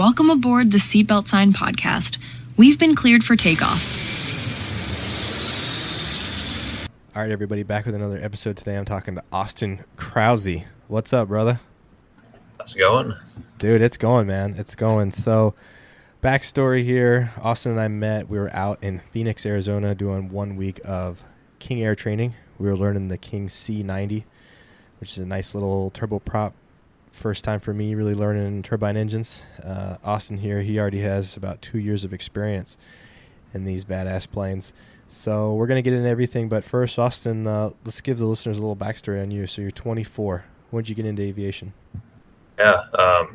Welcome aboard the Seatbelt Sign podcast. We've been cleared for takeoff. All right, everybody, back with another episode today. I'm talking to Austin Krause. What's up, brother? How's it going? Dude, it's going, man. It's going. So, backstory here. Austin and I met. We were out in Phoenix, Arizona, doing 1 week of King Air training. We were learning the King C90, which is a nice little turboprop. First time for me really learning turbine engines. Austin here, he already has about 2 years of experience in these badass planes. So we're going to get into everything. But first, Austin, let's give the listeners a little backstory on you. So you're 24. When did you get into aviation? Yeah, I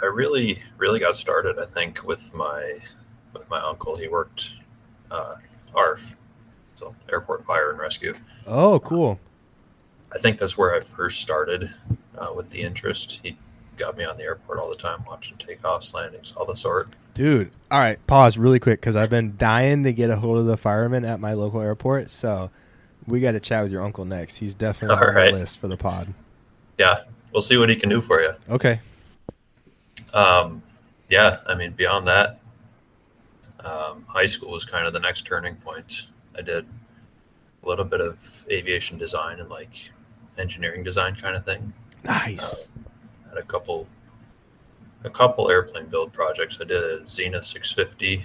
really got started, I think, with my uncle. He worked ARF, so Airport Fire and Rescue. Oh, cool. I think that's where I first started with the interest. He got me on the airport all the time, watching takeoffs, landings, all the sort. Dude, all right, pause really quick because I've been dying to get a hold of the fireman at my local airport. So we got to chat with your uncle next. He's definitely on the list for the pod. Yeah, we'll see what he can do for you. Okay. Yeah, I mean, beyond that, high school was kind of the next turning point. I did a little bit of aviation design and like engineering design kind of thing. Nice. Had a couple airplane build projects. I did a Zenith 650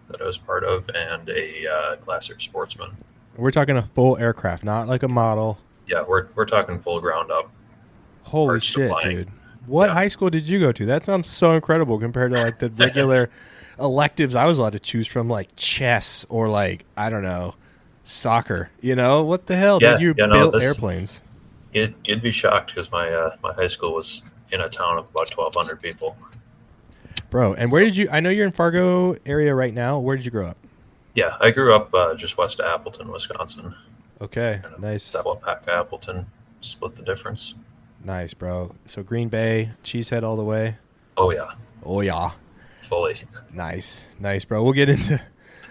that I was part of, and a Classic Sportsman. We're talking a full aircraft, not like a model. Yeah, we're talking full ground up. Holy shit, dude! What high school did you go to? That sounds so incredible compared to like the regular electives I was allowed to choose from, like chess or like I don't know, soccer. You know what the hell? Did you build airplanes? You'd be shocked because my high school was in a town of about 1,200 people. Bro, and where did you? I know you're in Fargo area right now. Where did you grow up? Yeah, I grew up just west of Appleton, Wisconsin. Okay, nice. Saddlepack, Appleton, split the difference. Nice, bro. So Green Bay, Cheesehead all the way. Oh yeah. Oh yeah. Fully. Nice, we'll get into.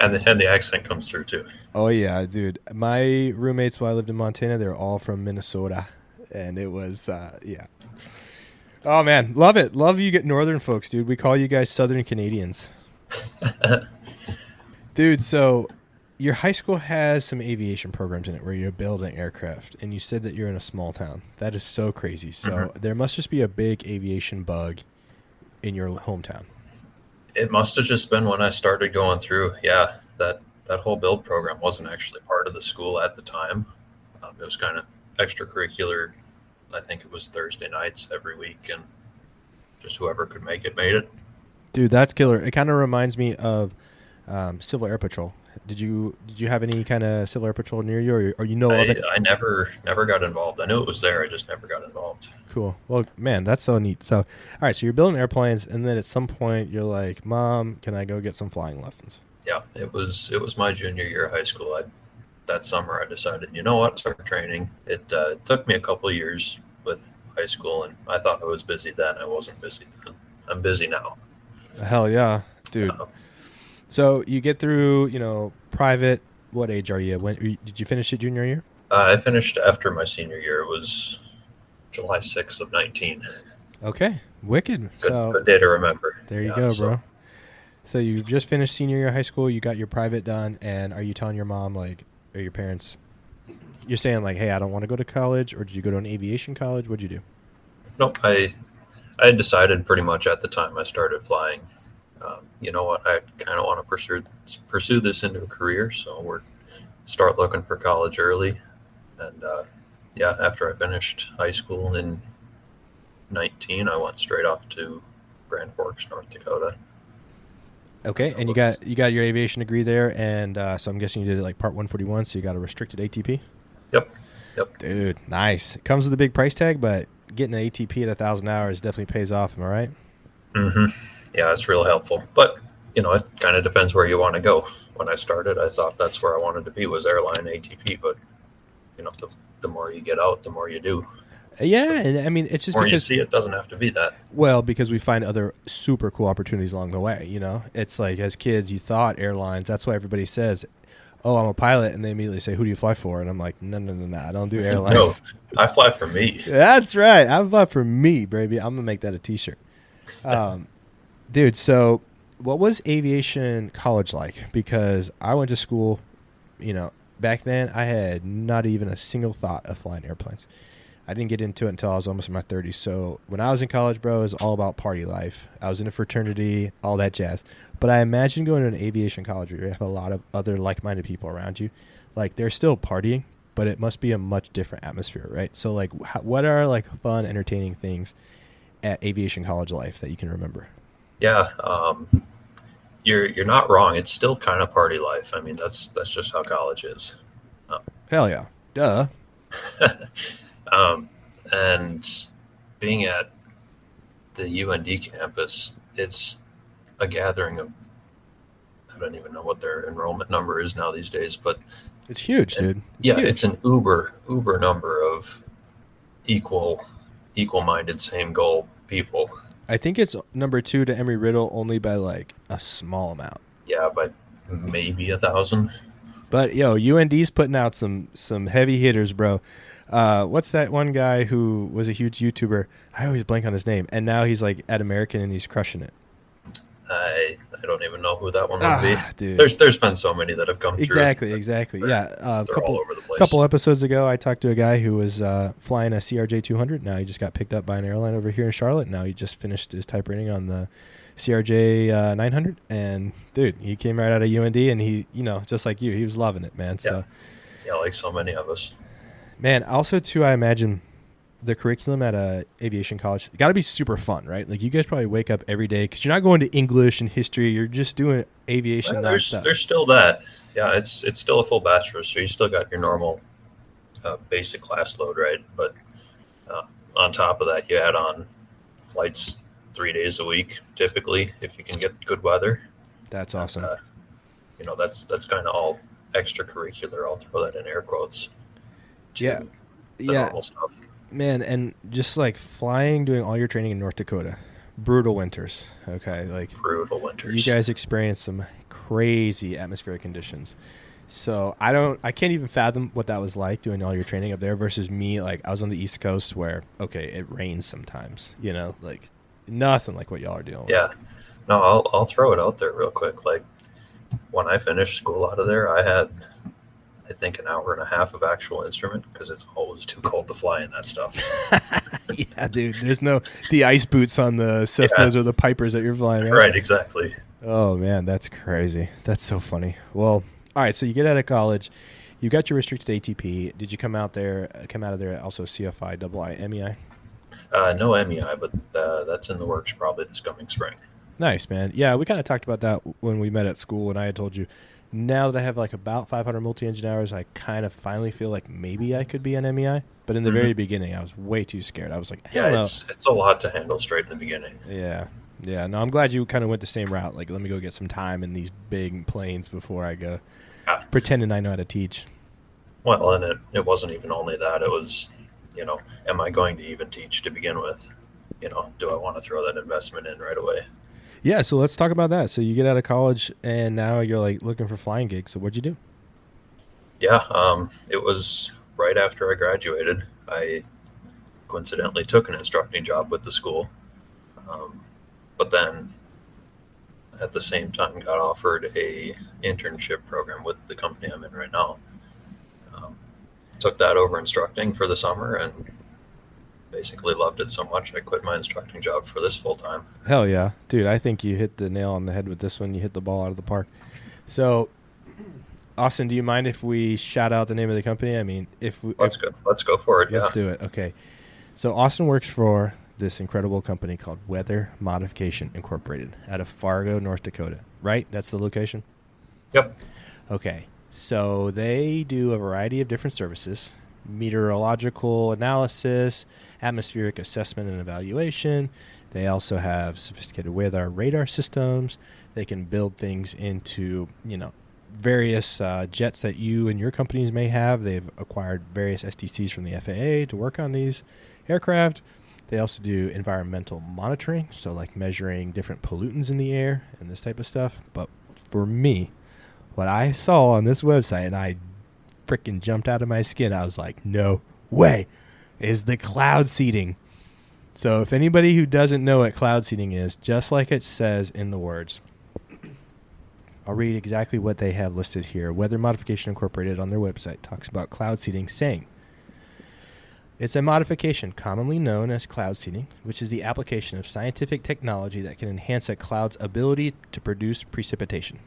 And the accent comes through too. Oh yeah, dude. My roommates while I lived in Montana, they're all from Minnesota, and it was yeah. Oh man, love it. Love you get northern folks, dude. We call you guys Southern Canadians. Dude, so your high school has some aviation programs in it where you're building aircraft, and you said that you're in a small town. That is so crazy. So there must just be a big aviation bug in your hometown. It must have just been when I started going through. Yeah, that whole build program wasn't actually part of the school at the time. It was kind of extracurricular. I think it was Thursday nights every week, and just whoever could make it made it. Dude, that's killer. It kind of reminds me of Civil Air Patrol. Did you have any kind of Civil Air Patrol near you, or you know of it? I never got involved. I knew it was there. I just never got involved. Cool. Well, man, that's so neat. So, all right, so you're building airplanes, and then at some point you're like, Mom, can I go get some flying lessons? Yeah, it was my junior year of high school. That summer I decided, you know what, start training. It took me a couple of years with high school, and I thought I was busy then. I wasn't busy then. I'm busy now. Hell yeah, dude. So you get through, private. What age are you? When did you finish your junior year? I finished after my senior year. It was July 6th of 19. Okay, wicked. Good day to remember. There you go, bro. So you just finished senior year of high school. You got your private done, and are you telling your mom, like, or your parents, you're saying like, hey, I don't want to go to college, or did you go to an aviation college? What'd you do? Nope. I had decided pretty much at the time I started flying. You know what? I kind of want to pursue this into a career, so we're start looking for college early. And after I finished high school in 19, I went straight off to Grand Forks, North Dakota. Okay, and you got your aviation degree there, and so I'm guessing you did it like Part 141, so you got a restricted ATP? Yep. Dude, nice. It comes with a big price tag, but getting an ATP at 1,000 hours definitely pays off, am I right? Mm-hmm. Yeah, it's real helpful. But, it kind of depends where you want to go. When I started, I thought that's where I wanted to be, was airline ATP, but, the more you get out, the more you do. Yeah, and I mean, it's just or because you see it doesn't have to be that. Well, because we find other super cool opportunities along the way, It's like as kids, you thought airlines, that's why everybody says, oh, I'm a pilot, and they immediately say, who do you fly for? And I'm like, no, I don't do airlines. No, I fly for me. That's right. I fly for me, baby. I'm going to make that a t-shirt. Dude, so what was aviation college like? Because I went to school, back then I had not even a single thought of flying airplanes. I didn't get into it until I was almost in my 30s. So when I was in college, bro, it was all about party life. I was in a fraternity, all that jazz. But I imagine going to an aviation college where you have a lot of other like-minded people around you. Like, they're still partying, but it must be a much different atmosphere, right? So, like, what are, like, fun, entertaining things at aviation college life that you can remember? Yeah, you're not wrong. It's still kind of party life. I mean, that's just how college is. Hell yeah. Duh. Um, and being at the UND campus, it's a gathering of, I don't even know what their enrollment number is now these days, but It's huge, dude. yeah, Huge. it's an uber number of equal-minded, same goal people. I think it's number 2 to Embry-Riddle only by, like, a small amount. Yeah, by maybe 1,000. But, yo, UND's putting out some heavy hitters, bro. What's that one guy who was a huge YouTuber? I always blank on his name. And now he's, like, at American and he's crushing it. I don't even know who that one would be. Dude. There's been so many that have come through. Exactly. Yeah. They're all over the place. Couple episodes ago, I talked to a guy who was flying a CRJ 200. Now he just got picked up by an airline over here in Charlotte. Now he just finished his type rating on the CRJ 900. And, dude, he came right out of UND, and he, just like you, he was loving it, man. Yeah. Yeah, like so many of us. Man, also, too, I imagine the curriculum at a aviation college got to be super fun, right? Like, you guys probably wake up every day because you're not going to English and history. You're just doing aviation. Well, there's still that. Yeah, it's still a full bachelor's, so you still got your normal basic class load, right? But on top of that, you add on flights 3 days a week, typically, if you can get good weather. That's awesome. That's kind of all extracurricular. I'll throw that in air quotes. Yeah. Normal stuff. Man, and just like flying, doing all your training in North Dakota, brutal winters. Okay, like brutal winters. You guys experienced some crazy atmospheric conditions. So I can't even fathom what that was like doing all your training up there versus me. Like, I was on the East Coast where, okay, it rains sometimes, like nothing like what y'all are dealing with. Yeah. No, I'll throw it out there real quick. Like, when I finished school out of there, I had, I think, an hour and a half of actual instrument because it's always too cold to fly in that stuff. Yeah, dude. There's the ice boots on the Cessnas or the Pipers that you're flying, right? Right, exactly. Oh, man, that's crazy. That's so funny. Well, all right, so you get out of college. You got your restricted ATP. Did you come out of there also CFI, II, MEI? No MEI, but that's in the works probably this coming spring. Nice, man. Yeah, we kind of talked about that when we met at school, and I had told you, now that I have like about 500 multi-engine hours, I kind of finally feel like maybe I could be an MEI. But in the very beginning, I was way too scared. I was like, hell no. It's a lot to handle straight in the beginning. Yeah. No, I'm glad you kind of went the same route. Like, let me go get some time in these big planes before I go pretending I know how to teach. Well, and it wasn't even only that. It was, am I going to even teach to begin with? Do I want to throw that investment in right away? Yeah, so let's talk about that. So you get out of college, and now you're like looking for flying gigs. So what'd you do? Yeah, it was right after I graduated. I coincidentally took an instructing job with the school, but then at the same time got offered a internship program with the company I'm in right now. Took that over instructing for the summer and basically loved it so much I quit my instructing job for this full time. Hell yeah. Dude, I think you hit the nail on the head with this one. You hit the ball out of the park. So, Austin, do you mind if we shout out the name of the company? I mean, let's go for it. Let's do it. Okay. So Austin works for this incredible company called Weather Modification Incorporated out of Fargo, North Dakota, right? That's the location? Yep. Okay. So they do a variety of different services: meteorological analysis, atmospheric assessment and evaluation. They also have sophisticated radar systems. They can build things into, various jets that you and your companies may have. They've acquired various STCs from the FAA to work on these aircraft. They also do environmental monitoring, so like measuring different pollutants in the air and this type of stuff. But for me, what I saw on this website, and I freaking jumped out of my skin, I was like, no way, is the cloud seeding. So if anybody who doesn't know what cloud seeding is, just like it says in the words, I'll read exactly what they have listed here. Weather Modification Incorporated on their website talks about cloud seeding, saying, it's a modification commonly known as cloud seeding, which is the application of scientific technology that can enhance a cloud's ability to produce precipitation.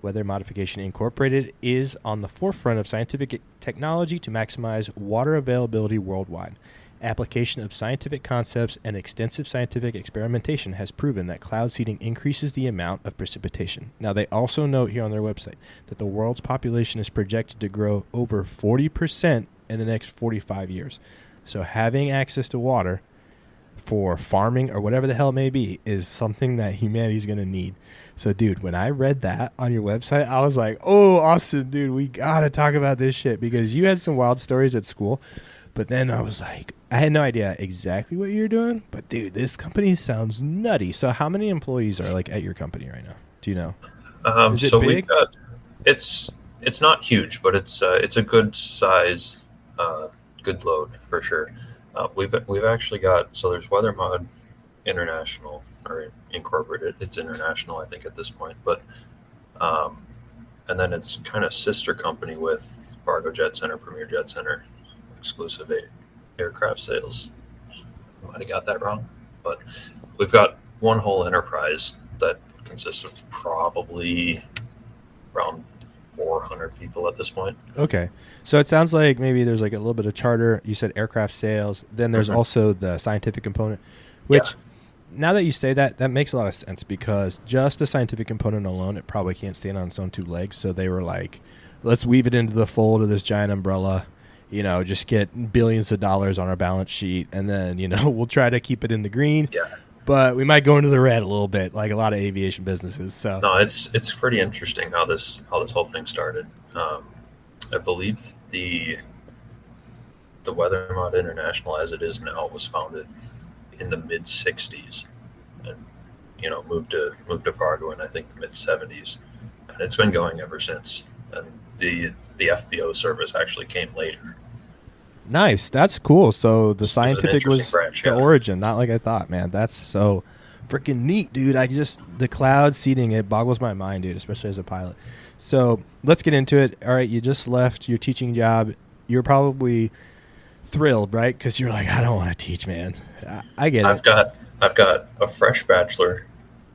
Weather Modification Incorporated is on the forefront of scientific technology to maximize water availability worldwide. Application of scientific concepts and extensive scientific experimentation has proven that cloud seeding increases the amount of precipitation. Now, they also note here on their website that the world's population is projected to grow over 40% in the next 45 years. So having access to water for farming or whatever the hell it may be is something that humanity's going to need. So, dude, when I read that on your website, I was like, oh, Austin, dude, we got to talk about this shit, because you had some wild stories at school. But then I was like, I had no idea exactly what you're doing. But, dude, this company sounds nutty. So how many employees are, like, at your company right now? Do you know? Is it So big? we've got, it's not huge, but it's a good size, good load for sure. We've actually got, so there's Weather Mod International, or Incorporated. It's international, I think, at this point. But and then it's kind of sister company with Fargo Jet Center, Premier Jet Center, exclusive aircraft sales. I might have got that wrong, but we've got one whole enterprise that consists of probably around 400 people at this point. Okay. So it sounds like maybe there's like a little bit of charter. You said aircraft sales. Then there's also the scientific component, which now that you say that, that makes a lot of sense, because just the scientific component alone, it probably can't stand on its own two legs. So they were like, let's weave it into the fold of this giant umbrella, just get billions of dollars on our balance sheet. And then, we'll try to keep it in the green. Yeah. But we might go into the red a little bit, like a lot of aviation businesses. So no, it's pretty interesting how this whole thing started. I believe the Weather Mod International, as it is now, was founded in the mid '60s, and moved to Fargo in, I think, the mid '70s, and it's been going ever since. And the FBO service actually came later. Nice. That's cool. So the scientific was branch, the origin, not like I thought, man. That's so freaking neat, dude. The cloud seeding, it boggles my mind, dude, especially as a pilot. So let's get into it. All right, you just left your teaching job. You're probably thrilled, right? Because you're like, I don't want to teach, man. I get it. I've got a fresh bachelor,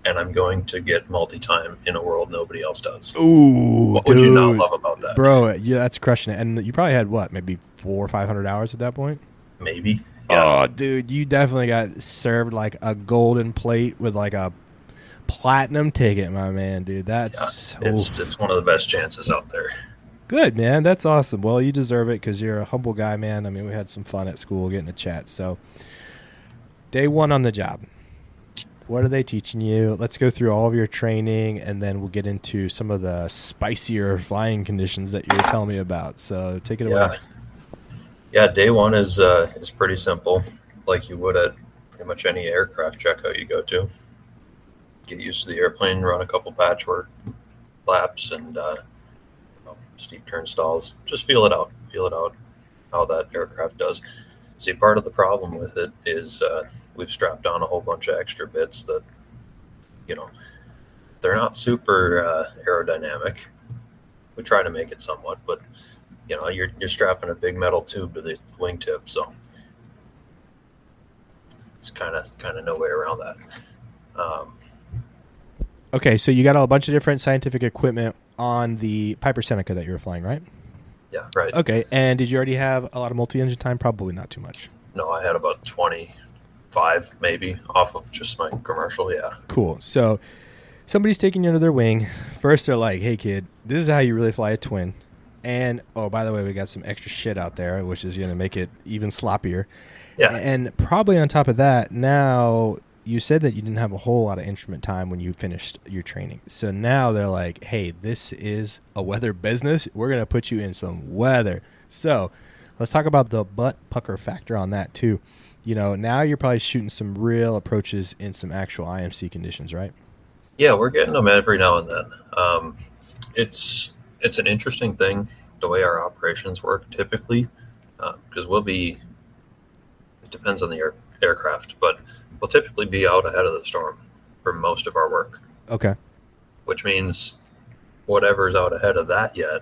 and I'm going to get multi-time in a world nobody else does. Ooh, what would you not love about that, bro? Yeah, that's crushing it. And you probably had maybe 400 or 500 hours at that point. Maybe. Yeah. Oh, dude, you definitely got served like a golden plate with like a platinum ticket, my man, dude. That's it's one of the best chances out there. Good, man. That's awesome. Well, you deserve it because you're a humble guy, man. I mean, we had some fun at school getting to chat. So, day one on the job. What are they teaching you? Let's go through all of your training, and then we'll get into some of the spicier flying conditions that you were telling me about. So, take it away. Yeah, day one is pretty simple, like you would at pretty much any aircraft checkout you go to. Get used to the airplane, run a couple patchwork laps, and steep turnstalls. Just feel it out how that aircraft does. See, part of the problem with it is we've strapped on a whole bunch of extra bits that, they're not super aerodynamic. We try to make it somewhat, but you're strapping a big metal tube to the wingtip, so it's kind of no way around that. Okay, so you got a bunch of different scientific equipment on the Piper Seneca that you were flying, right? Yeah, right. Okay, and did you already have a lot of multi-engine time? Probably not too much. No, I had about 25 maybe off of just my commercial, yeah. Cool. So somebody's taking you under their wing. First, they're like, hey, kid, this is how you really fly a twin. And, oh, by the way, we got some extra shit out there, which is going to make it even sloppier. Yeah. And probably on top of that, now you said that you didn't have a whole lot of instrument time when you finished your training. So now they're like, hey, this is a weather business. We're going to put you in some weather. So let's talk about the butt pucker factor on that too. Now you're probably shooting some real approaches in some actual IMC conditions, right? Yeah, we're getting them every now and then. It's an interesting thing, the way our operations work typically, because it depends on the aircraft, but we'll typically be out ahead of the storm for most of our work. Okay. Which means whatever's out ahead of that yet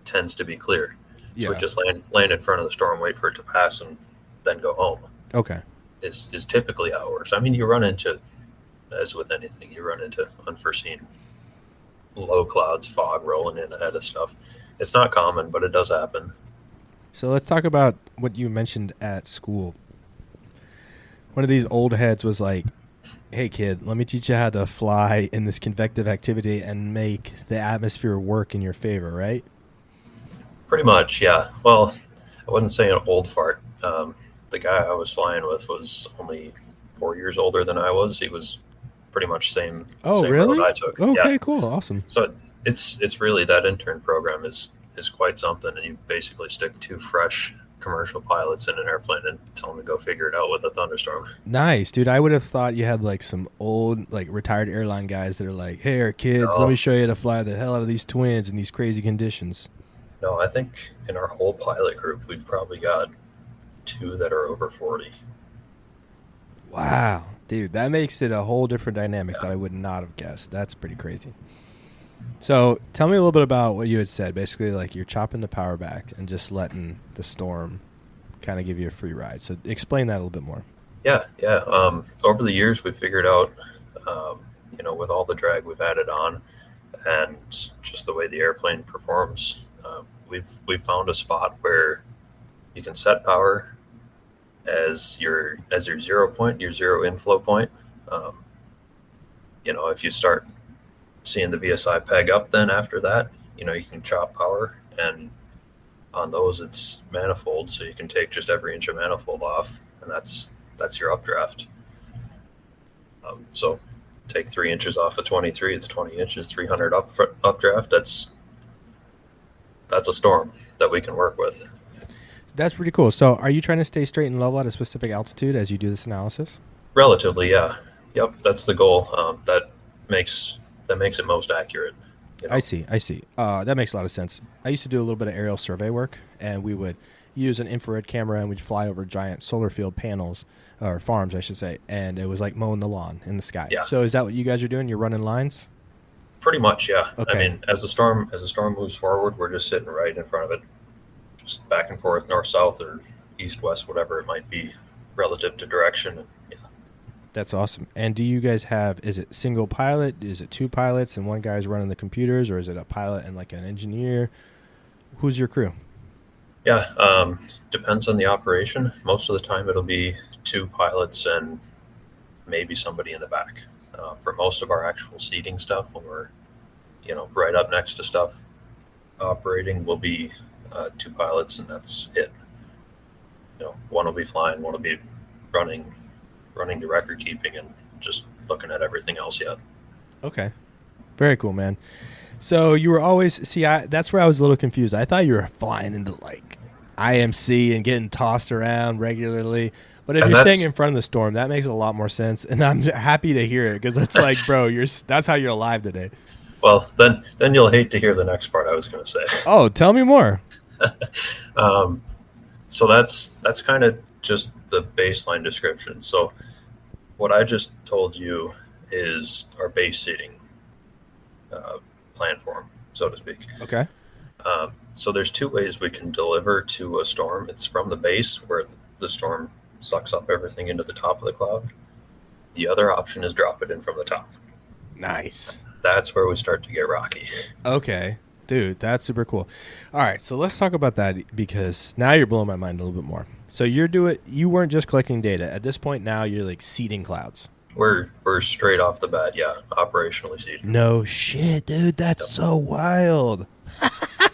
tends to be clear. So we just land in front of the storm, wait for it to pass, and then go home. Okay. Is typically how it works. I mean, you run into, as with anything, you run into unforeseen low clouds, fog rolling in ahead of stuff. It's not common, but it does happen. So let's talk about what you mentioned at school. One of these old heads was like, hey, kid, let me teach you how to fly in this convective activity and make the atmosphere work in your favor, right? Pretty much, yeah. Well, I wouldn't say an old fart. The guy I was flying with was only 4 years older than I was. He was pretty much same really? road I took. Okay, yeah. Cool, awesome. So it's really, that intern program is quite something, and you basically stick 2 fresh commercial pilots in an airplane and tell them to go figure it out with a thunderstorm. Nice, dude. I would have thought you had like some old, like retired airline guys that are like, hey, our kids, let me show you how to fly the hell out of these twins in these crazy conditions. No, I think in our whole pilot group, we've probably got 2 that are over 40. Wow, dude, that makes it a whole different dynamic that I would not have guessed. That's pretty crazy. So tell me a little bit about what you had said. Basically, like you're chopping the power back and just letting the storm kind of give you a free ride. So explain that a little bit more. Yeah. Over the years, we've figured out, with all the drag we've added on and just the way the airplane performs, we've found a spot where you can set power as your 0 point, your zero inflow point. If you start seeing the VSI peg up, then after that, you can chop power, and on those it's manifold, so you can take just every inch of manifold off, and that's your updraft. So take 3 inches off of 23, it's 20 inches, 300 updraft. That's a storm that we can work with. That's pretty cool. So are you trying to stay straight and level at a specific altitude as you do this analysis? Relatively, yeah. Yep, that's the goal. That makes it most accurate. I see. That makes a lot of sense. I used to do a little bit of aerial survey work, and we would use an infrared camera, and we'd fly over giant solar field panels, or farms, I should say, and it was like mowing the lawn in the sky. Yeah. So is that what you guys are doing? You're running lines? Pretty much, yeah. Okay. I mean, as the storm moves forward, we're just sitting right in front of it, just back and forth, north, south, or east, west, whatever it might be, relative to direction. Yeah. That's awesome. And do you guys have, is it single pilot? Is it 2 pilots and one guy's running the computers, or is it a pilot and like an engineer? Who's your crew? Yeah, depends on the operation. Most of the time it'll be 2 pilots and maybe somebody in the back. For most of our actual seating stuff, when we're, right up next to stuff operating, will be 2 pilots, and that's it. One will be flying, one will be running the record keeping, and just looking at everything else yet. Okay. Very cool, man. So you were always, that's where I was a little confused. I thought you were flying into like IMC and getting tossed around regularly. But if you're staying in front of the storm, that makes a lot more sense. And I'm happy to hear it, because it's like, bro, that's how you're alive today. Well, then you'll hate to hear the next part I was going to say. Oh, tell me more. So that's kind of just the baseline description. So what I just told you is our base seating plan form, so to speak. Okay. So there's 2 ways we can deliver to a storm. It's from the base, where the storm sucks up everything into the top of the cloud. The other option is drop it in from the top. Nice. That's where we start to get rocky. Okay. Dude, that's super cool. All right, so let's talk about that, because now you're blowing my mind a little bit more. So you weren't just collecting data. At this point now you're like seeding clouds. We're straight off the bat, yeah, operationally seeding. No shit, dude. That's so wild.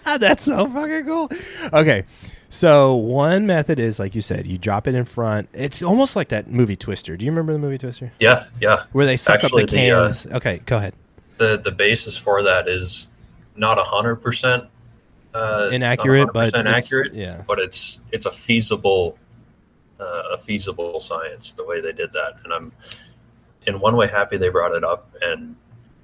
That's so fucking cool. Okay. So one method is, like you said, you drop it in front. It's almost like that movie Twister. Do you remember the movie Twister? Yeah. Where they suck up the cans. Okay, go ahead. The basis for that is not 100% inaccurate, 100% but accurate. Yeah. But it's a feasible science, the way they did that. And I'm in one way happy they brought it up, and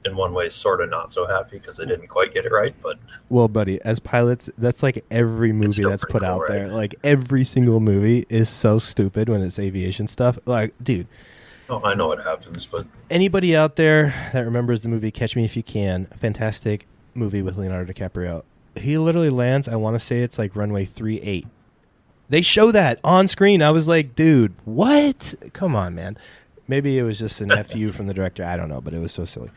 in one way sort of not so happy because they didn't quite get it right, but Well, buddy, as pilots, that's like every movie still that's pretty put cool, out right? there. Like every single movie is so stupid when it's aviation stuff. Like, dude, oh, I know what happens, but anybody out there that remembers the movie Catch Me If You Can, fantastic movie with Leonardo DiCaprio. He literally lands, I want to say it's like runway 38. They show that on screen. I was like, dude, what? Come on, man. Maybe it was just an FU from the director. I don't know, but it was so silly.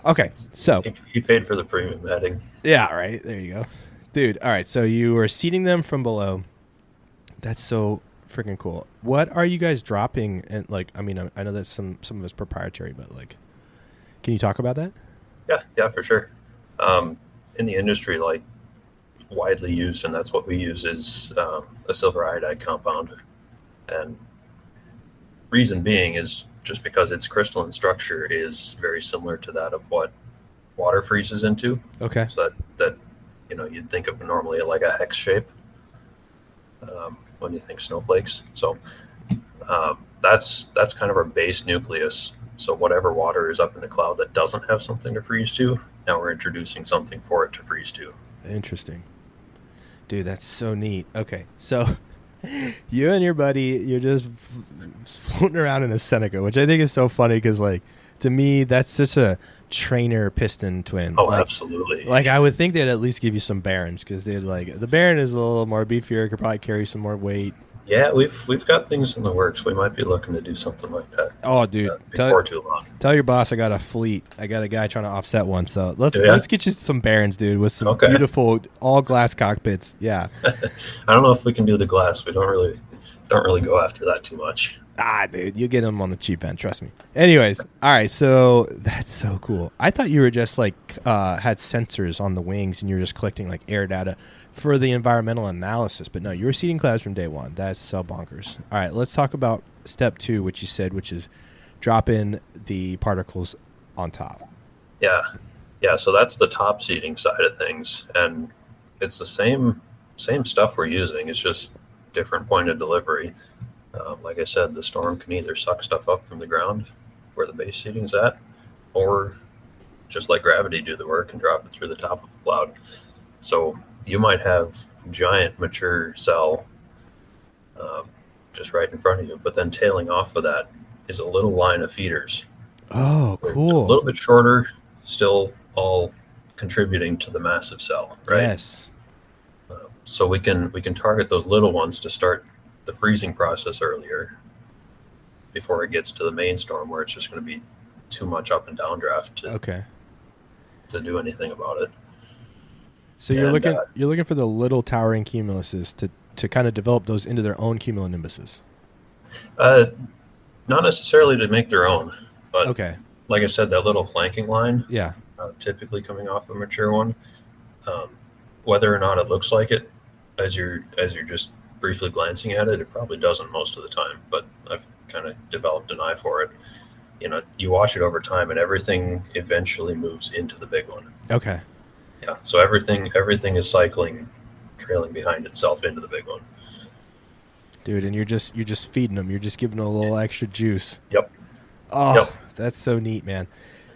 Okay, so. he paid for the premium heading. Yeah, right. There you go. Dude, all right. So you were seating them from below. That's so freaking cool. What are you guys dropping? And like, I mean, I know that some of it's proprietary, but like, can you talk about that? Yeah, for sure. In the industry, like widely used, and that's what we use, is a silver iodide compound. And reason being is just because its crystalline structure is very similar to that of what water freezes into. Okay. So that you'd think of normally like a hex shape when you think snowflakes. So that's kind of our base nucleus. So whatever water is up in the cloud that doesn't have something to freeze to, now we're introducing something for it to freeze to. Interesting. Dude, that's so neat. Okay, so you and your buddy, you're just floating around in a Seneca, which I think is so funny because, like, to me, that's such a trainer piston twin. Oh, like, absolutely. Like, I would think they'd at least give you some Barons because they'd like the Baron is a little more beefier, could probably carry some more weight. Yeah, we've got things in the works. We might be looking to do something like that. Oh, dude, before too long. Tell your boss I got a fleet. I got a guy trying to offset one. So let's get you some Barons, dude, with some beautiful all glass cockpits. Yeah. I don't know if we can do the glass. We don't really go after that too much. Dude, you get them on the cheap end. Trust me. Anyways, all right. So that's so cool. I thought you were just like had sensors on the wings and you were just collecting like air data for the environmental analysis, but no, you were seeding clouds from day one. That's so bonkers. All right, let's talk about step 2, which you said, which is drop in the particles on top. Yeah. So that's the top seeding side of things, and it's the same stuff we're using. It's just different point of delivery. Like I said, the storm can either suck stuff up from the ground where the base seeding's at, or just let gravity do the work and drop it through the top of the cloud. So you might have a giant mature cell just right in front of you, but then tailing off of that is a little line of feeders. Oh, cool. A little bit shorter, still all contributing to the massive cell, right? Yes. So we can target those little ones to start the freezing process earlier before it gets to the main storm where it's just going to be too much up and down draft to do anything about it. So you're looking for the little towering cumuluses to kind of develop those into their own cumulonimbuses. Not necessarily to make their own, but okay. Like I said, that little flanking line, yeah, typically coming off a mature one, whether or not it looks like it, as you're just briefly glancing at it, it probably doesn't most of the time. But I've kind of developed an eye for it. You watch it over time, and everything eventually moves into the big one. Okay. Yeah, so everything is cycling, trailing behind itself into the big one. Dude, and you're just feeding them. You're just giving them a little extra juice. Yep. Oh, yep. That's so neat, man.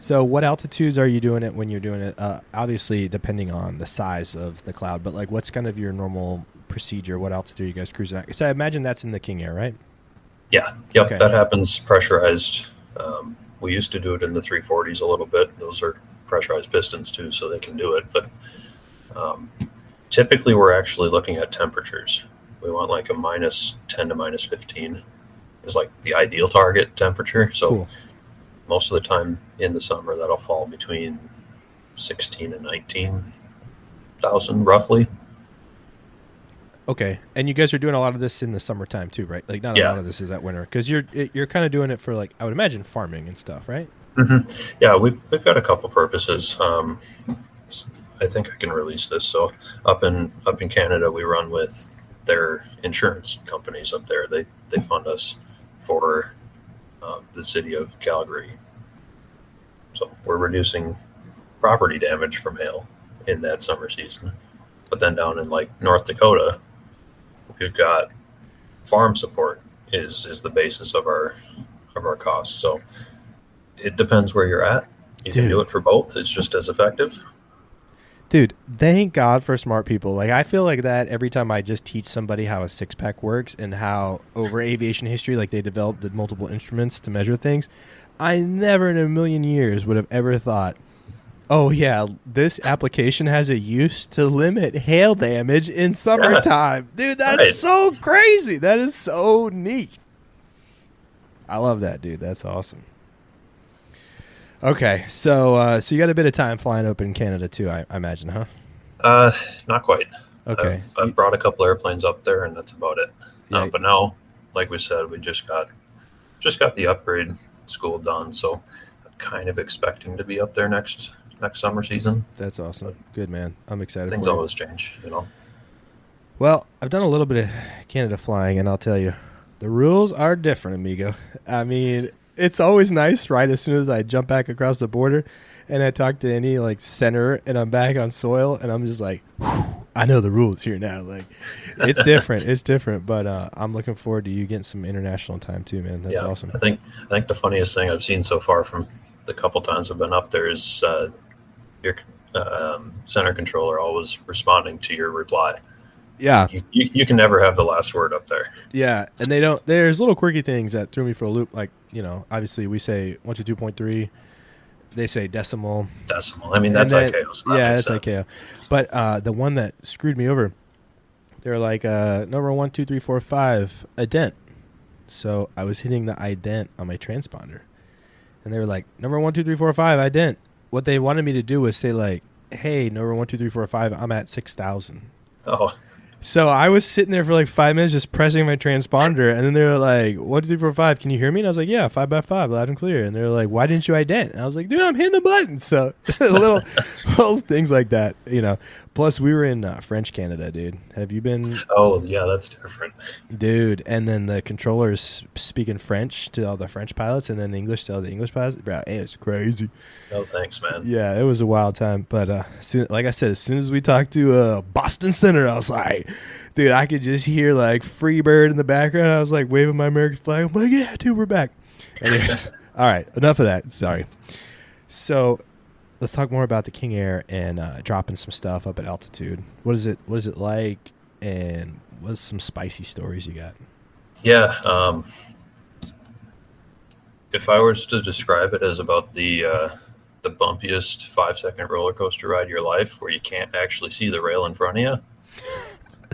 So what altitudes are you doing it when you're doing it? Obviously, depending on the size of the cloud, but like what's kind of your normal procedure? What altitude are you guys cruising at? So I imagine that's in the King Air, right? Yeah. Yep. Okay. That happens pressurized. We used to do it in the 340s a little bit. Those are pressurized pistons too, so they can do it. But typically we're actually looking at temperatures. We want like a minus 10 to minus 15 is like the ideal target temperature. So cool. Most of the time in the summer, that'll fall between 16 and 19,000 roughly. Okay, and you guys are doing a lot of this in the summertime too, right? Like not a lot of this is at winter because you're kind of doing it for like I would imagine farming and stuff, right? Mm-hmm. Yeah, we've got a couple purposes. I think I can release this. So up in Canada, we run with their insurance companies up there. They fund us for the city of Calgary. So we're reducing property damage from hail in that summer season. But then down in like North Dakota, we've got farm support is the basis of our costs. So it depends where you're at. You can Dude. do it for both. It's just as effective. Dude, thank God for smart people. Like, I feel like that every time I just teach somebody how a six-pack works and how over aviation history, like, they developed the multiple instruments to measure things. I never in a million years would have ever thought, oh, yeah, this application has a use to limit hail damage in summertime. Dude, that's Right. so crazy. That is so neat. I love that, dude. That's awesome. Okay, so you got a bit of time flying up in Canada too, I imagine, huh? Not quite. Okay. I've brought a couple airplanes up there, and that's about it. Yeah. But now, like we said, we just got the upgrade school done, so I'm kind of expecting to be up there next summer season. That's awesome. Good, man. I'm excited Things for you. always change, you know. Well, I've done a little bit of Canada flying, and I'll tell you, the rules are different, amigo. I mean, it's always nice, right? As soon as I jump back across the border and I talk to any, like, senator and I'm back on soil, and I'm just like, whew, I know the rules here now. Like, it's different. It's different, but I'm looking forward to you getting some international time too, man. That's awesome. I think the funniest thing I've seen so far from the couple times I've been up there is your center controller always responding to your reply. Yeah. You can never have the last word up there. Yeah, and they don't. There's little quirky things that threw me for a loop. Like, you know, obviously we say 122.3. They say decimal. Decimal. I mean, that's ICAO. So yeah, that's ICAO. But the one that screwed me over, they're like number 1, 2, 3, 4, 5 ident. So I was hitting the ident on my transponder, and they were like number 1, 2, 3, 4, 5 ident. What they wanted me to do was say like, hey, number 1, 2, 3, 4, 5. I'm at 6,000. Oh. So I was sitting there for like 5 minutes just pressing my transponder, and then they were like, 1, 2, 3, 4, 5, can you hear me? And I was like, yeah, 5 by 5, loud and clear. And they were like, why didn't you ident? And I was like, dude, I'm hitting the button. So little things like that, you know. Plus, we were in French Canada, dude. Have you been? Oh, yeah, that's different. Dude, and then the controllers speaking French to all the French pilots and then English to all the English pilots. Bro, it was crazy. No thanks, man. Yeah, it was a wild time. But like I said, as soon as we talked to Boston Center, I was like, dude, I could just hear like Freebird in the background. I was like waving my American flag. I'm like, yeah, dude, we're back. Anyways, all right, enough of that. Sorry. So let's talk more about the King Air and dropping some stuff up at altitude. What is it like, and what's some spicy stories you got? Yeah. If I was to describe it as about the bumpiest 5-second roller coaster ride of your life, where you can't actually see the rail in front of you,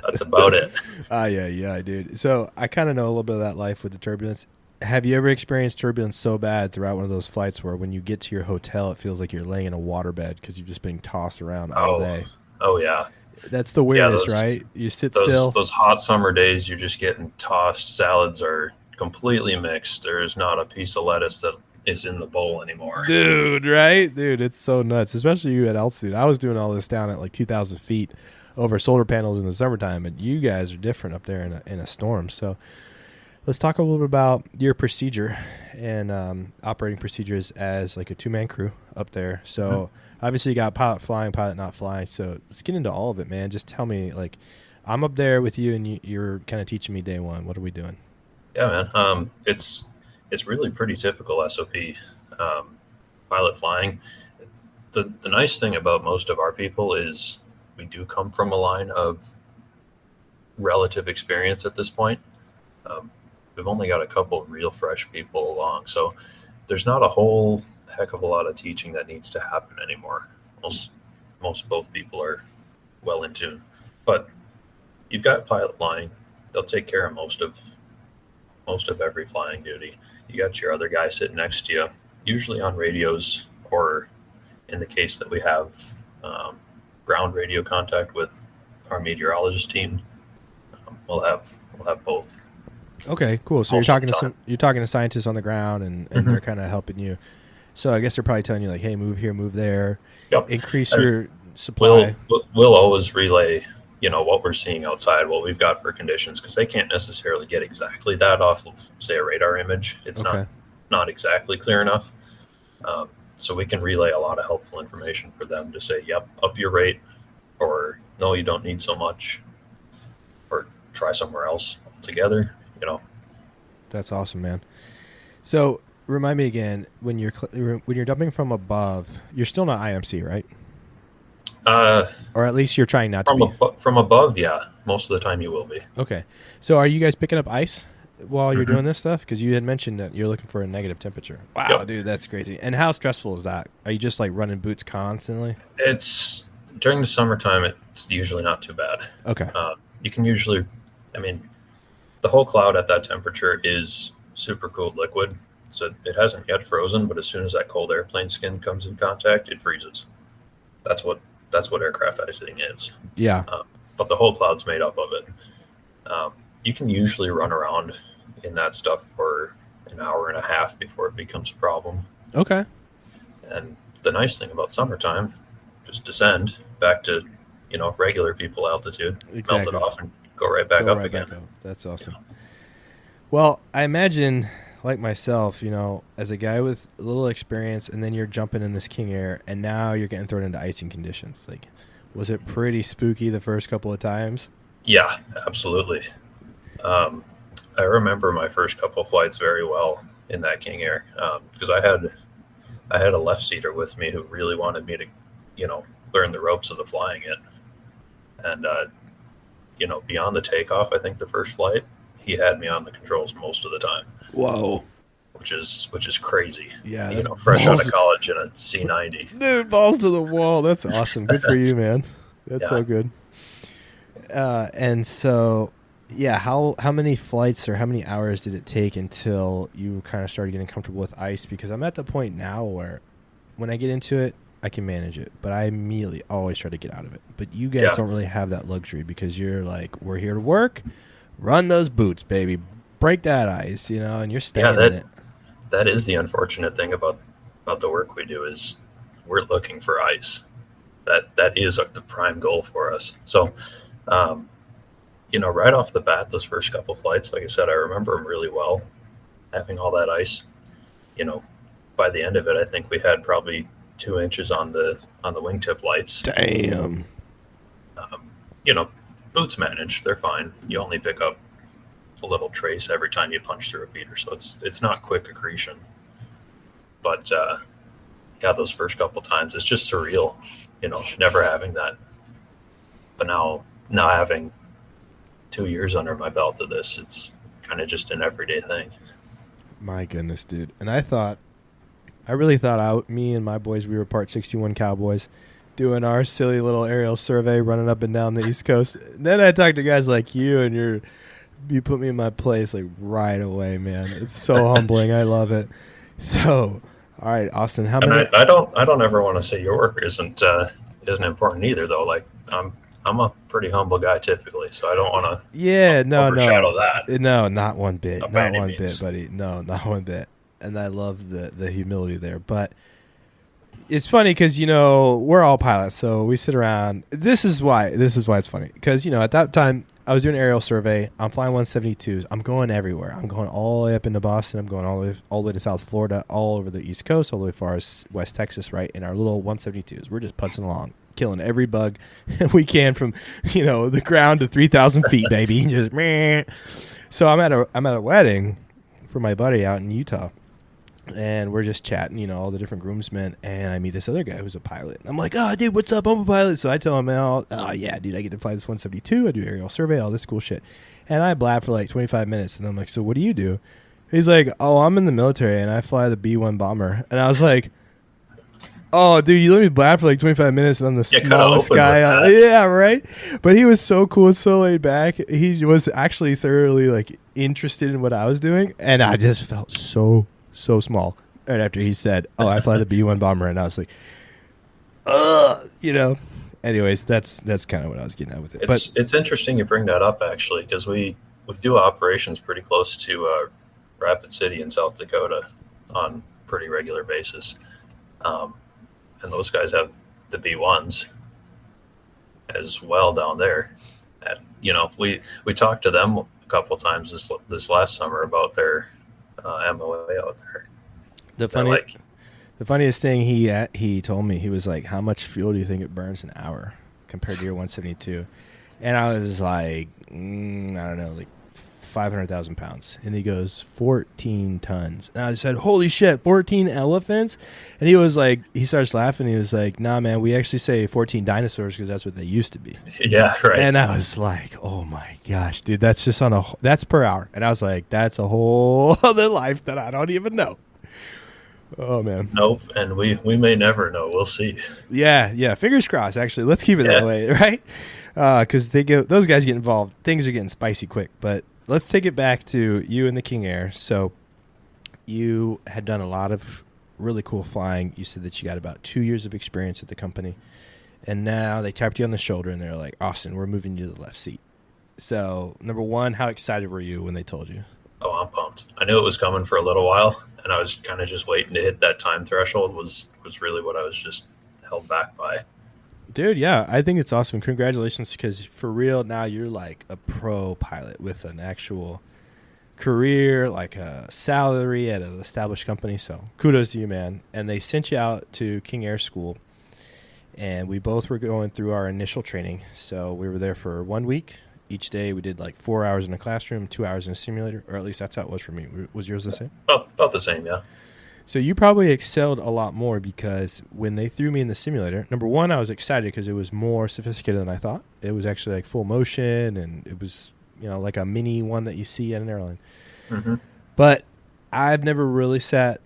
that's about it. Yeah, dude. So I kind of know a little bit of that life with the turbulence. Have you ever experienced turbulence so bad throughout one of those flights where when you get to your hotel, it feels like you're laying in a waterbed because you've just been tossed around all day? Oh, yeah. That's the weirdest, right? You sit still. Those hot summer days, you're just getting tossed. Salads are completely mixed. There's not a piece of lettuce that is in the bowl anymore. Dude, right? Dude, it's so nuts, especially you at altitude. I was doing all this down at like 2,000 feet over solar panels in the summertime, but you guys are different up there in a storm. So let's talk a little bit about your procedure and operating procedures as like a two-man crew up there. So obviously you got pilot flying, pilot not flying. So let's get into all of it, man. Just tell me, like, I'm up there with you and you're kind of teaching me day one. What are we doing? Yeah, man. It's really pretty typical SOP pilot flying. The nice thing about most of our people is we do come from a line of relative experience at this point. We've only got a couple real fresh people along, so there's not a whole heck of a lot of teaching that needs to happen anymore. Both people are well in tune, but you've got pilot flying. They'll take care of most of every flying duty. You got your other guy sitting next to you, usually on radios, or in the case that we have ground radio contact with our meteorologist team, we'll have both. Okay, cool. So you're talking to scientists on the ground, and they're kind of helping you. So I guess they're probably telling you like, hey, move here, move there, increase your supply. We'll always relay, what we're seeing outside, what we've got for conditions, because they can't necessarily get exactly that off of, say, a radar image. It's not exactly clear enough. So we can relay a lot of helpful information for them to say, yep, up your rate, or no, you don't need so much, or try somewhere else altogether. That's awesome, man. So remind me again, when you're dumping from above, you're still not IMC, right? Or at least you're trying not to be. From above, yeah. Most of the time you will be. Okay. So are you guys picking up ice while you're Mm-hmm. doing this stuff? Because you had mentioned that you're looking for a negative temperature. Wow, Yep. dude, that's crazy. And how stressful is that? Are you just like running boots constantly? It's during the summertime. It's usually not too bad. Okay. You can usually, I mean, the whole cloud at that temperature is super cooled liquid, so it hasn't yet frozen. But as soon as that cold airplane skin comes in contact, it freezes. That's what aircraft icing is. Yeah. But the whole cloud's made up of it. You can usually run around in that stuff for an hour and a half before it becomes a problem. Okay. And the nice thing about summertime, just descend back to, regular people altitude, Exactly. melt it off, and go right back up again. That's awesome. Well, I imagine, like myself, as a guy with a little experience, and then you're jumping in this King Air, and now you're getting thrown into icing conditions. Like, was it pretty spooky the first couple of times? Yeah, absolutely. I remember my first couple of flights very well in that King Air because I had a left seater with me who really wanted me to, learn the ropes of the flying it. And, beyond the takeoff, I think the first flight, he had me on the controls most of the time. Whoa. Which is crazy. Yeah. Fresh out of college in a C90. Dude, balls to the wall. That's awesome. Good for you, man. That's so good. And so, yeah, how many flights or how many hours did it take until you kind of started getting comfortable with ice? Because I'm at the point now where when I get into it, I can manage it, but I immediately always try to get out of it. But you guys don't really have that luxury because you're like, we're here to work, run those boots, baby, break that ice, and you're staying in it. That is the unfortunate thing about the work we do is we're looking for ice. That is the prime goal for us. So, right off the bat, those first couple flights, like I said, I remember them really well, having all that ice. By the end of it, I think we had probably 2 inches on the wingtip lights. Damn. Boots managed, they're fine. You only pick up a little trace every time you punch through a feeder, so it's not quick accretion. But those first couple times, it's just surreal, never having that. But now having 2 years under my belt of this, it's kind of just an everyday thing. My goodness, dude. And I really thought me and my boys, we were Part 61 cowboys doing our silly little aerial survey, running up and down the East Coast. And then I talked to guys like you, and you put me in my place like right away, man. It's so humbling. I love it. So, all right, Austin, how many? I don't ever want to say your work isn't important either, though. Like I'm a pretty humble guy typically, so I don't want to overshadow that. No, not one bit. Not one bit, buddy. No, not one bit. And I love the humility there. But it's funny because, we're all pilots, so we sit around. This is why it's funny. Because, at that time, I was doing an aerial survey. I'm flying 172s. I'm going everywhere. I'm going all the way up into Boston. I'm going all the way to South Florida, all over the East Coast, all the way as far as West Texas, right? In our little 172s. We're just putzing along, killing every bug we can from, the ground to 3,000 feet, baby. Just meh. So I'm at a wedding for my buddy out in Utah. And we're just chatting, all the different groomsmen, and I meet this other guy who's a pilot. I'm like, oh, dude, what's up? I'm a pilot. So I tell him, oh, yeah, dude, I get to fly this 172. I do aerial survey, all this cool shit. And I blab for like 25 minutes, and I'm like, so what do you do? He's like, oh, I'm in the military, and I fly the B-1 bomber. And I was like, oh, dude, you let me blab for like 25 minutes, and I'm the smallest guy. Yeah, right? But he was so cool and so laid back. He was actually thoroughly, like, interested in what I was doing, and I just felt so small right after he said, oh, I fly the B-1 bomber, and I was like, anyways, that's kind of what I was getting at with it. It's interesting you bring that up, actually, because we do operations pretty close to Rapid City in South Dakota on pretty regular basis, and those guys have the B-1s as well down there. And we talked to them a couple of times this last summer about their MOA out there. The funniest thing he told me, he was like, how much fuel do you think it burns an hour compared to your 172? And I was like, I don't know, like 500,000 pounds. And he goes, 14 tons. And I said, holy shit, 14 elephants? And he was like, he starts laughing. He was like, nah, man, we actually say 14 dinosaurs because that's what they used to be. Yeah, right. And I was like, oh my gosh, dude, that's just that's per hour. And I was like, that's a whole other life that I don't even know. Oh, man. Nope, and we may never know. We'll see. Yeah. Fingers crossed, actually. Let's keep it that way, right? Because those guys get involved. Things are getting spicy quick. But let's take it back to you and the King Air. So you had done a lot of really cool flying. You said that you got about 2 years of experience at the company. And now they tapped you on the shoulder, and they're like, Austin, we're moving you to the left seat. So, number one, how excited were you when they told you? Oh, I'm pumped. I knew it was coming for a little while, and I was kind of just waiting to hit that time threshold was really what I was just held back by. Dude, yeah, I think it's awesome. Congratulations, because for real, now you're like a pro pilot with an actual career, like a salary at an established company. So kudos to you, man. And they sent you out to King Air School, and we both were going through our initial training. So we were there for 1 week. Each day we did like 4 hours in a classroom, 2 hours in a simulator, or at least that's how it was for me. Was yours the same? About the same, yeah. So you probably excelled a lot more, because when they threw me in the simulator, number one, I was excited because it was more sophisticated than I thought. It was actually like full motion, and it was, like a mini one that you see at an airline. Mm-hmm. But I've never really sat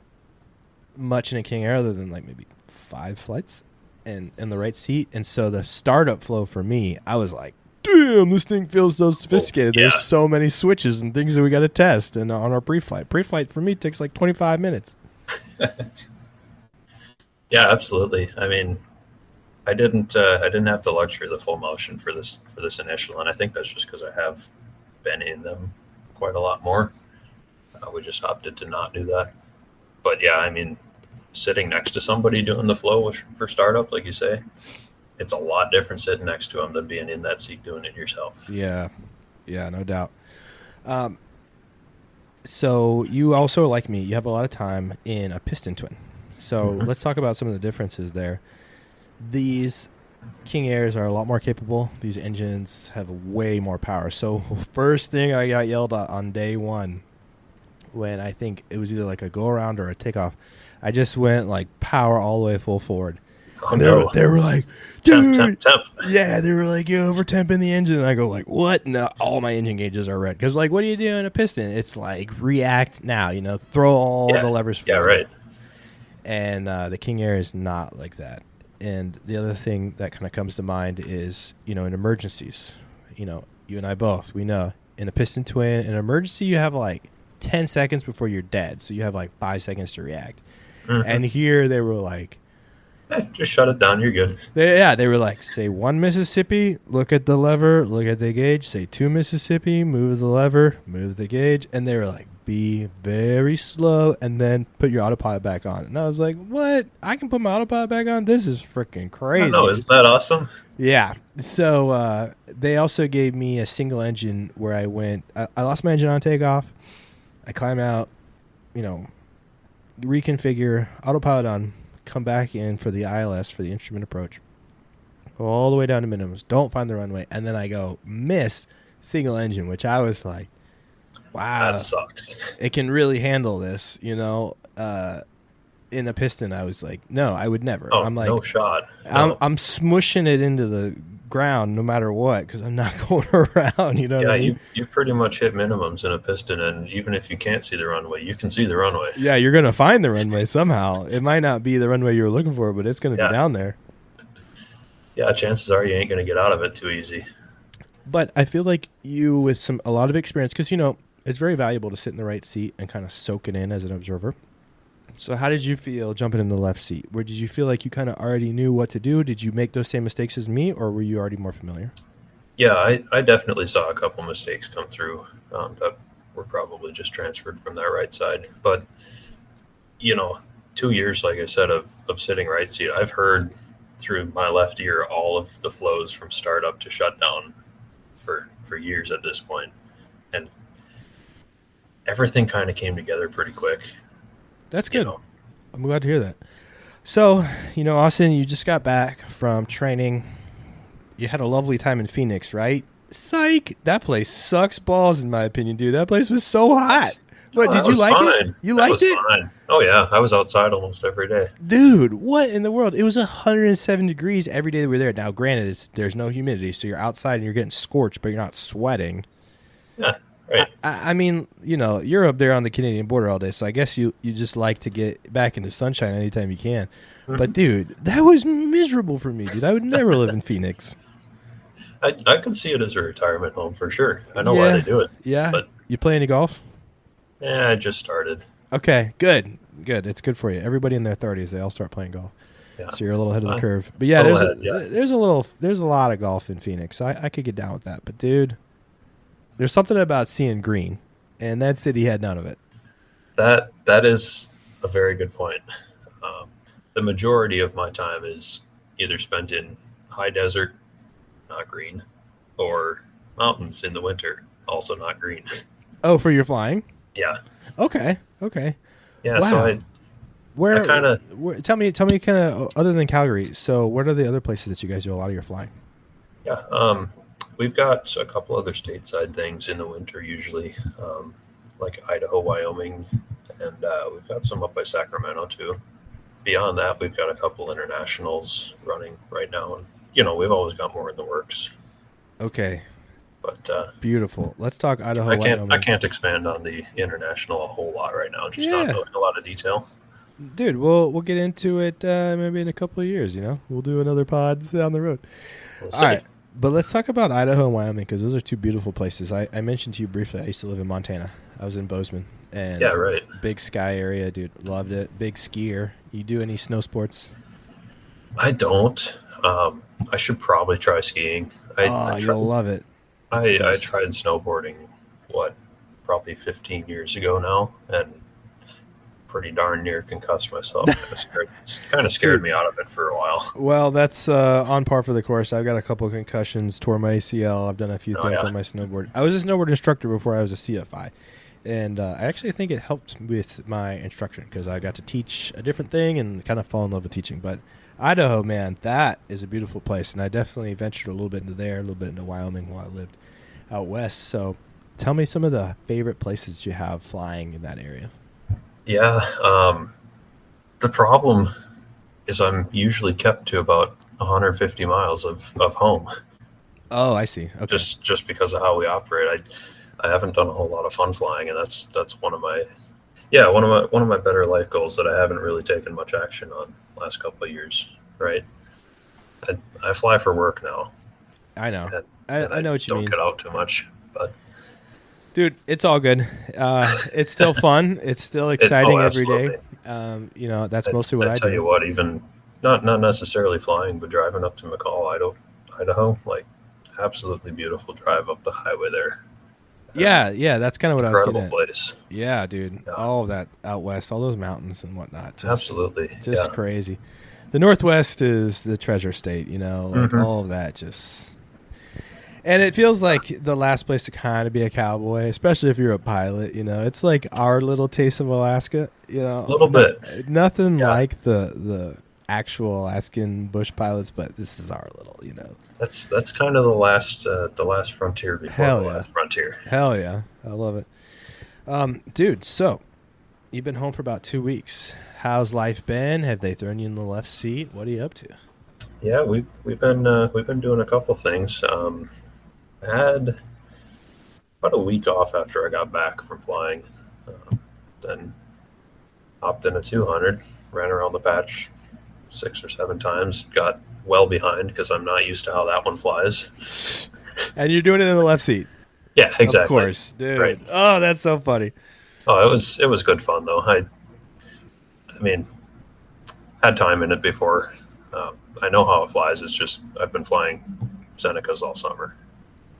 much in a King Air other than like maybe 5 flights and in the right seat. And so the startup flow for me, I was like, damn, this thing feels so sophisticated. There's so many switches and things that we got to test. And on our pre-flight for me takes like 25 minutes. Yeah, absolutely. I mean, I didn't have the luxury of the full motion for this initial, and I think that's just because I have been in them quite a lot more. We just opted to not do that. But yeah, I mean, sitting next to somebody doing the flow for startup, like you say, it's a lot different sitting next to them than being in that seat doing it yourself. Yeah, no doubt. So you also, like me, you have a lot of time in a piston twin. So let's talk about some of the differences there. These King Airs are a lot more capable. These engines have way more power. So first thing I got yelled at on day one, when I think it was either like a go around or a takeoff, I just went like power all the way full forward. Oh, and no. They were like, dude. Temp. Yeah, they were like, you're over temping the engine. And I go like, what? No, all my engine gauges are red. Because like, what do you do in a piston? It's like react now, throw all the levers forward. Yeah, right. And the King Air is not like that. And the other thing that kind of comes to mind is, in emergencies, you and I both, we know in a piston twin, in an emergency, you have like 10 seconds before you're dead. So you have like 5 seconds to react. Mm-hmm. And here they were like, just shut it down. You're good. They were like, say 1 Mississippi, look at the lever, look at the gauge. Say 2 Mississippi, move the lever, move the gauge. And they were like, be very slow and then put your autopilot back on. And I was like, what? I can put my autopilot back on? This is freaking crazy. No, isn't that awesome? Yeah. So they also gave me a single engine where I went, I lost my engine on takeoff. I climb out, reconfigure, autopilot on, come back in for the ILS, for the instrument approach, go all the way down to minimums, don't find the runway, and then I go miss single engine, which I was like, wow, that sucks. It can really handle this, in the piston. I was like, no, I would never. Oh, I'm like, no shot. No. I'm smushing it into the ground no matter what, because I'm not going around. You know what I mean? you pretty much hit minimums in a piston, and even if you can't see the runway, you can see the runway. Yeah, you're gonna find the runway somehow. It might not be the runway you were looking for, but it's gonna be down there. Yeah, chances are you ain't gonna get out of it too easy. But I feel like you, with a lot of experience, because it's very valuable to sit in the right seat and kind of soak it in as an observer. So how did you feel jumping in the left seat? Where did you feel like you kind of already knew what to do? Did you make those same mistakes as me, or were you already more familiar? Yeah, I definitely saw a couple mistakes come through that were probably just transferred from that right side. But, 2 years, like I said, of sitting right seat, I've heard through my left ear all of the flows from startup to shutdown for years at this point. And everything kind of came together pretty quick. That's good. I'm glad to hear that. So, Austin, you just got back from training. You had a lovely time in Phoenix, right? Psych. That place sucks balls, in my opinion, dude. That place was so hot. What, did That you was like fine. it? You That liked was it? fine. Oh yeah, I was outside almost every day. Dude, what in the world? It was 107 degrees every day that we were there. Now, granted, there's no humidity, so you're outside and you're getting scorched, but you're not sweating. Yeah, right. I mean, you're up there on the Canadian border all day, so I guess you just like to get back into sunshine anytime you can. But, dude, that was miserable for me, dude. I would never live in Phoenix. I could see it as a retirement home for sure. I know why they do it. Yeah. But You play any golf? yeah, I just started. Okay, good. It's good for you. Everybody in their 30s, they all start playing golf. Yeah. So you're a little ahead of the curve. But yeah, there's a lot of golf in Phoenix. So I could get down with that. But dude, there's something about seeing green, and that city had none of it. That is a very good point. The majority of my time is either spent in high desert, not green, or mountains in the winter, also not green. Oh, for your flying? Yeah. Okay. Yeah. Wow. So Where? I kinda- Tell me, kind of other than Calgary. So, what are the other places that you guys do a lot of your flying? yeah. We've got a couple other stateside things in the winter usually, like Idaho, Wyoming, and we've got some up by Sacramento too. Beyond that, we've got a couple internationals running right now, and we've always got more in the works. Okay. But Beautiful. Let's talk Idaho, I Wyoming. can't expand on the international a whole lot right now, just Yeah. not knowing a lot of detail. Dude, we'll get into it maybe in a couple of years. We'll do another pod down the road. We'll All see. right, but let's talk about Idaho and Wyoming because those are two beautiful places. I mentioned to you briefly. I used to live in Montana. I was in Bozeman, and Yeah, right. big sky area, dude. Loved it. Big skier. You do any snow sports? I don't. I should probably try skiing. You'll love it. I tried snowboarding, probably 15 years ago now, and pretty darn near concussed myself. Kind of scared me out of it for a while. Well, that's on par for the course. I've got a couple of concussions, tore my ACL. I've done a few things on my snowboard. I was a snowboard instructor before I was a CFI. And I actually think it helped with my instruction because I got to teach a different thing and kind of fall in love with teaching. But Idaho, man, that is a beautiful place. And I definitely ventured a little bit into there, a little bit into Wyoming while I lived out west. So tell me some of the favorite places you have flying in that area. Yeah. The problem is I'm usually kept to about 150 miles of home. Oh, I see. Okay. Just because of how we operate. I haven't done a whole lot of fun flying, and that's one of my better life goals that I haven't really taken much action on the last couple of years. Right, I fly for work now. I know. And I know what you mean. Don't get out too much, but dude, it's all good. It's still fun. It's still exciting every day. That's mostly what I do. Tell you what, even not necessarily flying, but driving up to McCall, Idaho, like absolutely beautiful drive up the highway there. Yeah, that's kind of what I was getting at. Incredible place. Yeah, dude. Yeah. All of that out west, all those mountains and whatnot. Absolutely. Just crazy. The Northwest is the treasure state, all of that just... And it feels like the last place to kind of be a cowboy, especially if you're a pilot, It's like our little taste of Alaska, A little bit. Nothing like the actual Alaskan bush pilots, but this is our little, That's kind of the last frontier before the last frontier. Hell yeah, I love it, dude. So you've been home for about 2 weeks. How's life been? Have they thrown you in the left seat? What are you up to? Yeah, we've been doing a couple things. I had about a week off after I got back from flying. Then hopped in a 200, ran around the patch 6 or 7 times, got well behind because I'm not used to how that one flies. And you're doing it in the left seat. Yeah, exactly. Of course, dude. Right. Oh, that's so funny. Oh, it was good fun though. I mean, had time in it before. I know how it flies. It's just I've been flying Senecas all summer.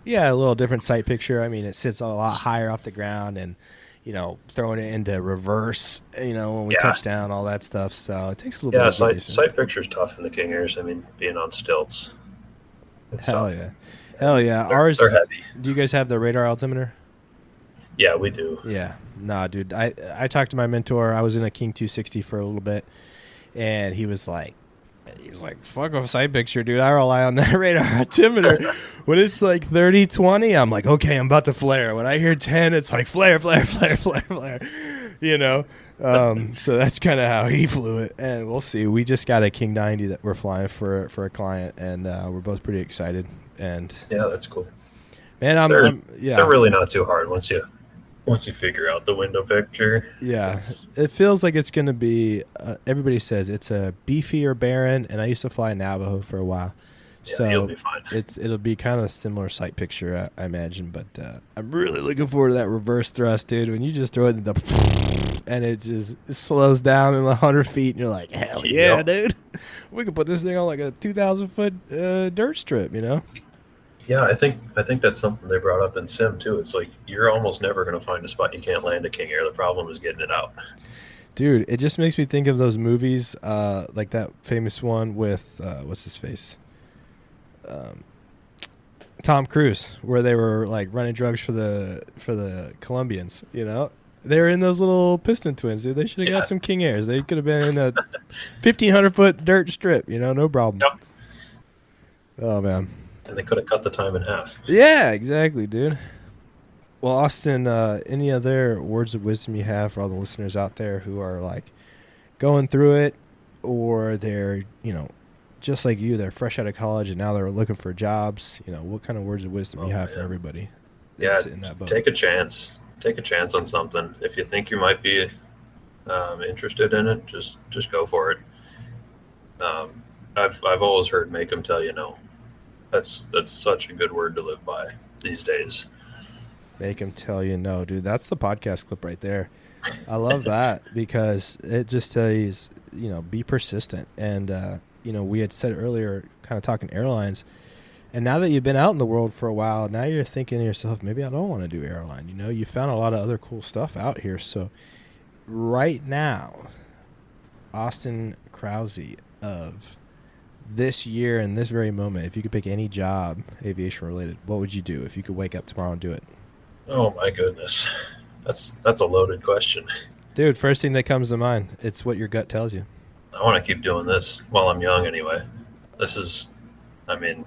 Yeah, a little different sight picture. I mean, it sits a lot higher off the ground and, throwing it into reverse, when we touch down, all that stuff. So it takes a little bit of sight picture's tough in the King Airs. I mean, being on stilts. It's Hell tough. yeah. Hell yeah. They're heavy. Do you guys have the radar altimeter? Yeah, we do. Yeah. Nah, dude. I talked to my mentor. I was in a King 260 for a little bit, and he was like, He's like, fuck a sight picture, dude. I rely on that radar altimeter. When it's like 30, 20, I'm like, okay, I'm about to flare. When I hear 10, it's like flare, flare, flare, flare, flare. You know? So that's kind of how he flew it. And we'll see. We just got a King 90 that we're flying for a client, and we're both pretty excited. And yeah, that's cool. Man, they're really not too hard once you figure out the window picture. Yeah, it feels like it's going to be, everybody says it's a beefier Baron, and I used to fly Navajo for a while. Yeah, so you'll be fine. It'll be kind of a similar sight picture, I imagine, but I'm really looking forward to that reverse thrust, dude. When you just throw it in the and it just slows down in 100 feet, and you're like, hell yeah, dude. We could put this thing on like a 2,000-foot dirt strip, you know? Yeah, I think that's something they brought up in Sim too. It's like you're almost never going to find a spot you can't land a King Air. The problem is getting it out. Dude, it just makes me think of those movies, like that famous one with what's his face, Tom Cruise, where they were like running drugs for the Colombians. You know, they were in those little piston twins, dude. They should have got some King Airs. They could have been in a 1,500-foot dirt strip. You know, no problem. Yep. Oh man. And they could have cut the time in half. Yeah, exactly, dude. Well, Austin, any other words of wisdom you have for all the listeners out there who are like going through it, or they're, you know, just like you, they're fresh out of college and now they're looking for jobs? You know, what kind of words of wisdom you have for everybody? Yeah, take a chance. Take a chance on something. If you think you might be interested in it, just go for it. I've always heard make them tell you no. That's such a good word to live by these days. Make them tell you no, dude. That's the podcast clip right there. I love that because it just tells you know, be persistent. And, you know, we had said earlier, kind of talking airlines, and now that you've been out in the world for a while, now you're thinking to yourself, maybe I don't want to do airline. You know, you found a lot of other cool stuff out here. So right now, Austin Krause of this year and this very moment, if you could pick any job aviation related, what would you do if you could wake up tomorrow and do it? Oh my goodness, that's a loaded question, dude. First thing that comes to mind, it's what your gut tells you. I want to keep doing this while I'm young anyway. This is, I mean,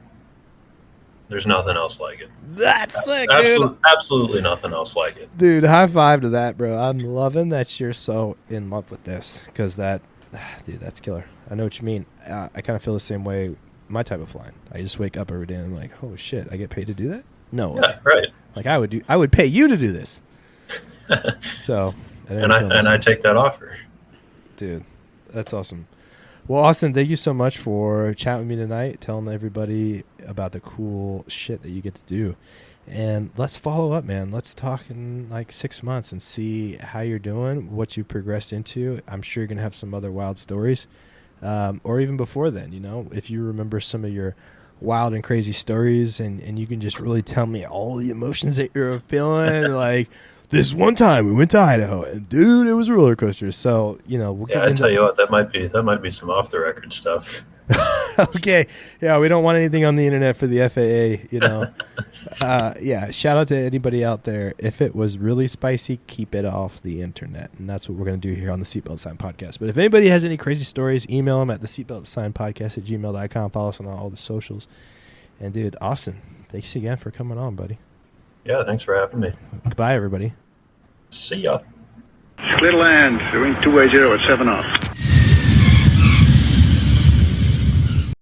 there's nothing else like it. That's sick, dude. Absolutely nothing else like it, dude. High five to that, bro. I'm loving that you're so in love with this, because that, dude, that's killer. I know what you mean. I kind of feel the same way. My type of flying, I just wake up every day and I'm like, oh shit, I get paid to do that? No. Yeah, right. Like I would pay you to do this. So, and I take that offer. Dude, that's awesome. Well, Austin, thank you so much for chatting with me tonight, telling everybody about the cool shit that you get to do. And let's follow up, man. Let's talk in like 6 months and see how you're doing, what you progressed into. I'm sure you're going to have some other wild stories. Or even before then, you know, if you remember some of your wild and crazy stories and you can just really tell me all the emotions that you're feeling. Like this one time we went to Idaho and dude, it was a roller coaster. So, you know, I tell you what, that might be some off the record stuff. Okay. Yeah. We don't want anything on the internet for the FAA, you know. Yeah. Shout out to anybody out there. If it was really spicy, keep it off the internet. And that's what we're going to do here on the Seatbelt Sign Podcast. But if anybody has any crazy stories, email them at the seatbeltsignpodcast@gmail.com. Follow us on all the socials. And dude, Austin, thanks again for coming on, buddy. Yeah. Thanks for having me. Goodbye, everybody. See ya. Clear to land, doing 280 at 7 knots.